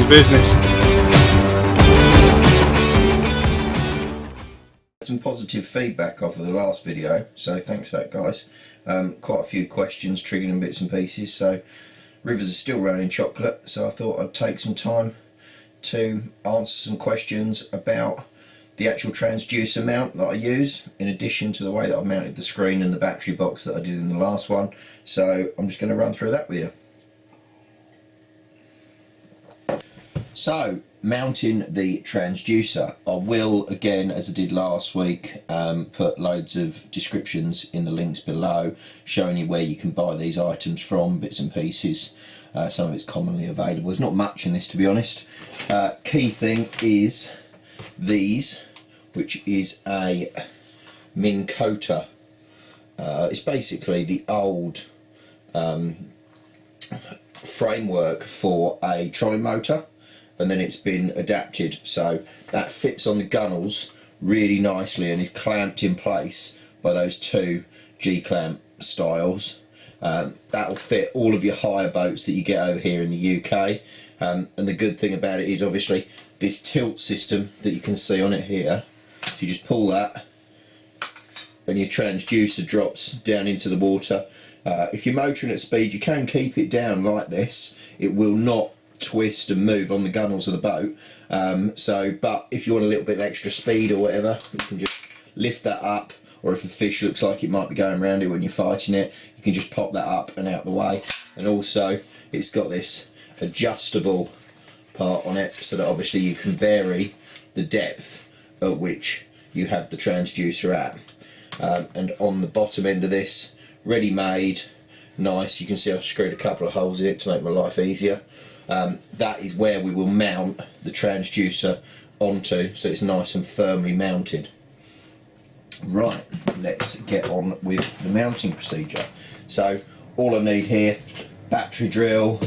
business. Some positive feedback off of the last video, so thanks for that, guys. Quite a few questions triggering bits and pieces, so Rivers is still running chocolate, so I thought I'd take some time to answer some questions about the actual transducer mount that I use, in addition to the way that I've mounted the screen and the battery box that I did in the last one. So I'm just going to run through that with you. So, mounting the transducer, I will, again as I did last week, put loads of descriptions in the links below showing you where you can buy these items from, bits and pieces. Some of it's commonly available. There's not much in this, to be honest. Key thing is these, which is a Min Coater. It's basically the old framework for a trolley motor, and then it's been adapted so that fits on the gunnels really nicely and is clamped in place by those two G-clamp styles. That'll fit all of your hire boats that you get over here in the UK, and the good thing about it is obviously this tilt system that you can see on it here. So you just pull that and your transducer drops down into the water. If you're motoring at speed, you can keep it down like this. It will not twist and move on the gunnels of the boat. But if you want a little bit of extra speed or whatever, you can just lift that up, or if a fish looks like it might be going around it when you're fighting it, you can just pop that up and out the way. And also it's got this adjustable part on it so that obviously you can vary the depth at which you have the transducer at. And on the bottom end of this, ready made, nice. You can see I've screwed a couple of holes in it to make my life easier. That is where we will mount the transducer onto, so it's nice and firmly mounted. Right, let's get on with the mounting procedure. So all I need here, battery drill,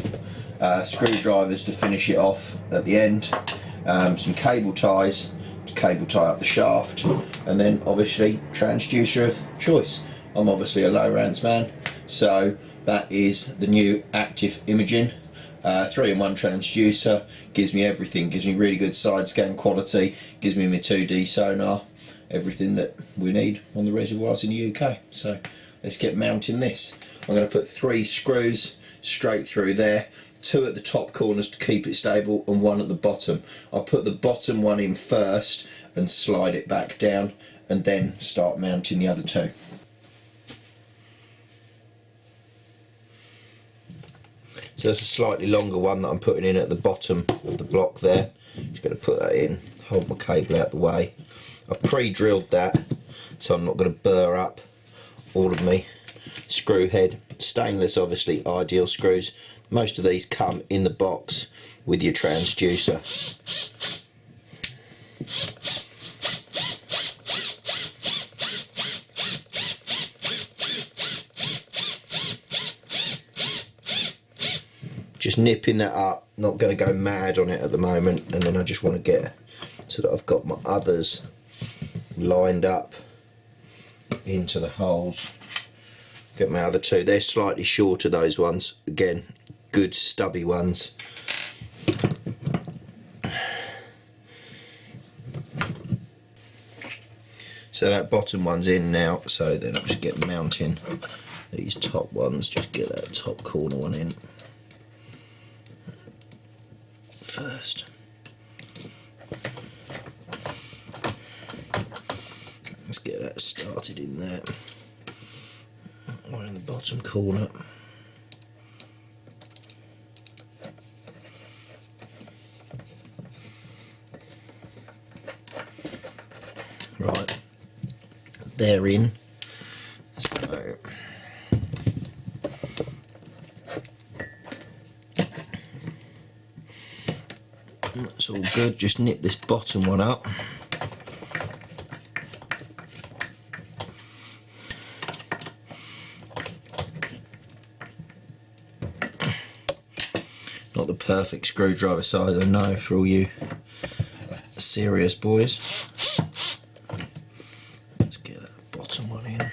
screwdrivers to finish it off at the end, some cable ties to cable tie up the shaft, and then obviously transducer of choice. I'm obviously a low rands man, so that is the new active imaging 3-in-1 transducer. Gives me everything, gives me really good side scan quality, gives me my 2D sonar, everything that we need on the reservoirs in the UK. So let's get mounting this. I'm going to put 3 screws straight through there, 2 at the top corners to keep it stable and 1 at the bottom. I'll put the bottom one in first and slide it back down, and then start mounting the other 2. So that's a slightly longer one that I'm putting in at the bottom of the block there. Just going to put that in, hold my cable out the way. I've pre-drilled that, so I'm not going to burr up all of me screw head. Stainless, obviously, ideal screws. Most of these come in the box with your transducer. Just nipping that up, not going to go mad on it at the moment, and then I just want to get so that I've got my others lined up into the holes. Get my other 2, they're slightly shorter, those ones, again good stubby ones. So that bottom one's in now, so then I'll just get mounting these top ones, just get that top corner one in first. Let's get that started in there. One in the bottom corner. Right, they're in. So that's all good. Just nip this bottom one up. Not the perfect screwdriver size, I know, for all you serious boys. Let's get that bottom one in.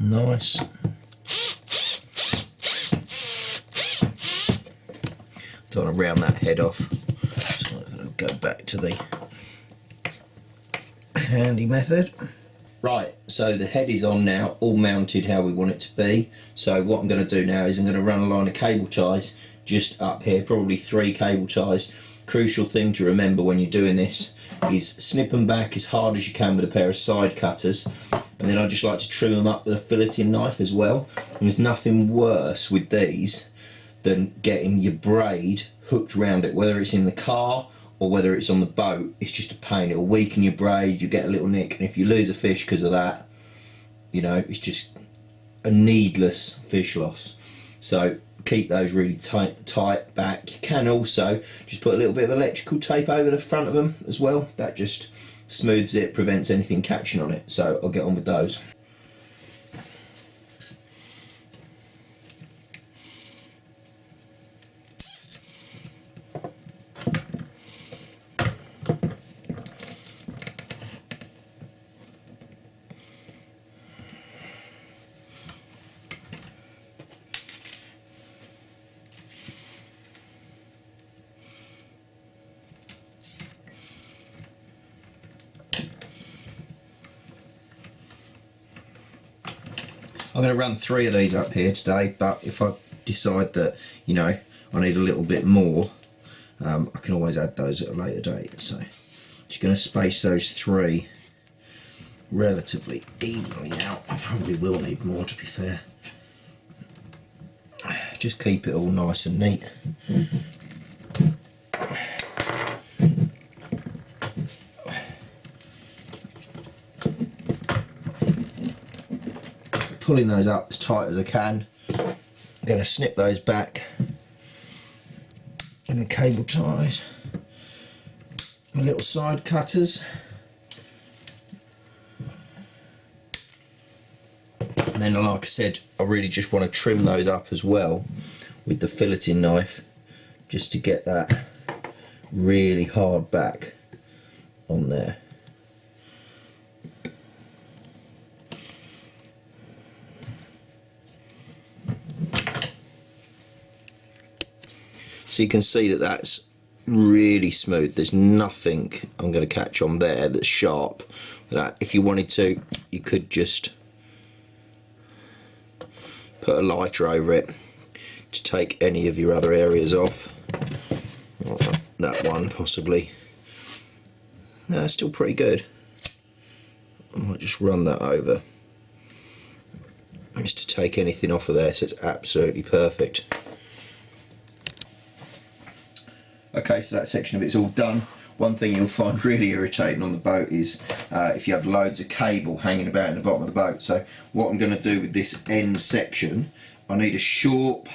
Nice. Don't want to round that head off, so I'm going to go back to the handy method. Right, so the head is on now, all mounted how we want it to be. So what I'm going to do now is I'm going to run a line of cable ties just up here, probably 3 cable ties. Crucial thing to remember when you're doing this is snip them back as hard as you can with a pair of side cutters, and then I just like to trim them up with a filleting knife as well. And there's nothing worse with these than getting your braid hooked round it, whether it's in the car or whether it's on the boat. It's just a pain. It'll weaken your braid, you get a little nick, and if you lose a fish because of that, you know, it's just a needless fish loss. So keep those really tight back. You can also just put a little bit of electrical tape over the front of them as well. That just smooths it, prevents anything catching on it. So I'll get on with those. I'm going to run 3 of these up here today, but if I decide that, you know, I need a little bit more, I can always add those at a later date. So just going to space those 3 relatively evenly out. I probably will need more, to be fair. Just keep it all nice and neat. Pulling those up as tight as I can. I'm going to snip those back in the cable ties. My little side cutters. And then, like I said, I really just want to trim those up as well with the filleting knife, just to get that really hard back on there. So you can see that that's really smooth. There's nothing I'm going to catch on there that's sharp. That, if you wanted to, you could just put a lighter over it to take any of your other areas off. That one possibly. No, it's still pretty good. I might just run that over just to take anything off of there, so it's absolutely perfect. Okay, so that section of it's all done. One thing you'll find really irritating on the boat is if you have loads of cable hanging about in the bottom of the boat. So what I'm going to do with this end section, I need a short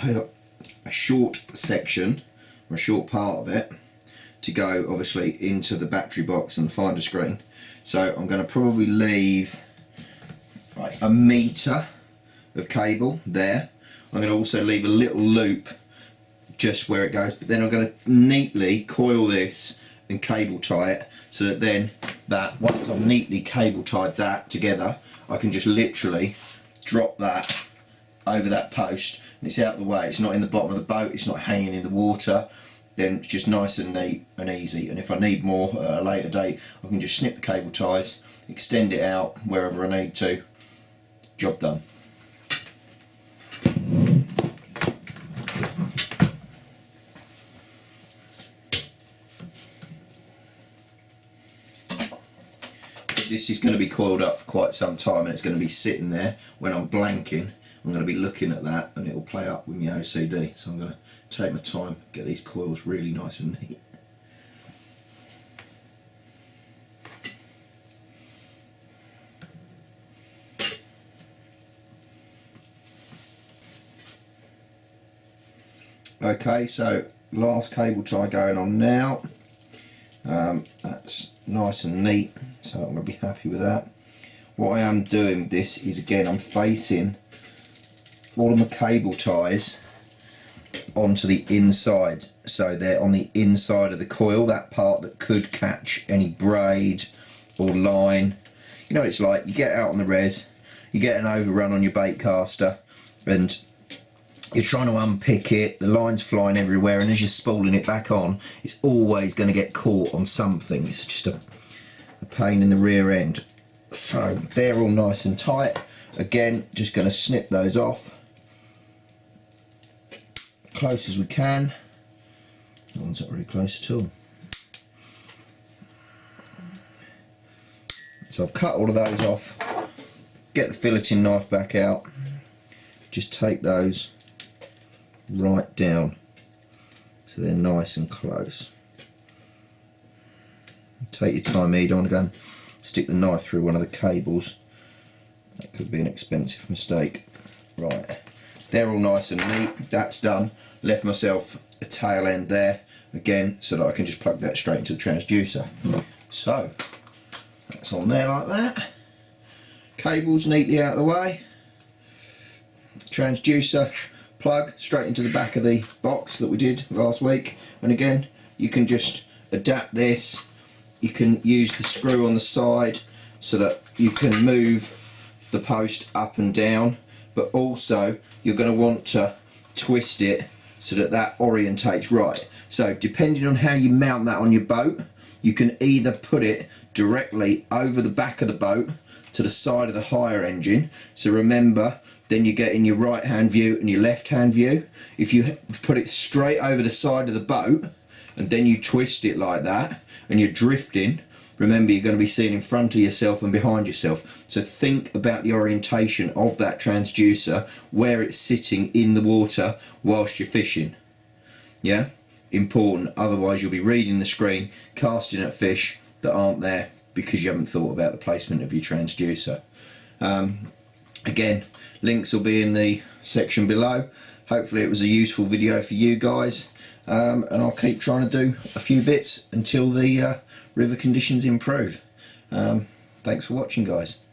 section, or a short part of it, to go obviously into the battery box and the finder screen. So I'm going to probably leave like 1 metre of cable there. I'm going to also leave a little loop just where it goes, but then I'm going to neatly coil this and cable tie it, so that then once I've neatly cable tied that together, I can just literally drop that over that post and it's out of the way. It's not in the bottom of the boat, it's not hanging in the water, then it's just nice and neat and easy. And if I need more at a later date, I can just snip the cable ties, extend it out wherever I need to, job done. This is going to be coiled up for quite some time, and it's going to be sitting there when I'm blanking. I'm going to be looking at that and it will play up with my OCD, so I'm going to take my time, get these coils really nice and neat. Okay, so last cable tie going on now. That's nice and neat, so I'm going to be happy with that. What I am doing with this is, again, I'm facing all of my cable ties onto the inside, so they're on the inside of the coil, that part that could catch any braid or line. You know what it's like, you get out on the res, you get an overrun on your bait caster and you're trying to unpick it, the line's flying everywhere, and as you're spooling it back on, it's always going to get caught on something. It's just a pain in the rear end. So they're all nice and tight. Again, just going to snip those off close as we can. That one's not very close at all. So I've cut all of those off, get the filleting knife back out, just take those right down so they're nice and close. Take your time here, you don't want to go and stick the knife through one of the cables. That could be an expensive mistake. Right, they're all nice and neat, that's done. Left myself a tail end there, again, so that I can just plug that straight into the transducer. So, that's on there like that. Cables neatly out of the way. Transducer plug straight into the back of the box that we did last week. And again, you can just adapt this. You can use the screw on the side so that you can move the post up and down, but also you're going to want to twist it so that that orientates right. So depending on how you mount that on your boat, you can either put it directly over the back of the boat to the side of the higher engine. So remember, then you get in your right hand view and your left hand view. If you put it straight over the side of the boat and then you twist it like that and you're drifting, remember you're going to be seeing in front of yourself and behind yourself. So think about the orientation of that transducer, where it's sitting in the water whilst you're fishing. Yeah, important, otherwise you'll be reading the screen, casting at fish that aren't there because you haven't thought about the placement of your transducer. Again, links will be in the section below. Hopefully it was a useful video for you guys, and I'll keep trying to do a few bits until the river conditions improve. Thanks for watching, guys.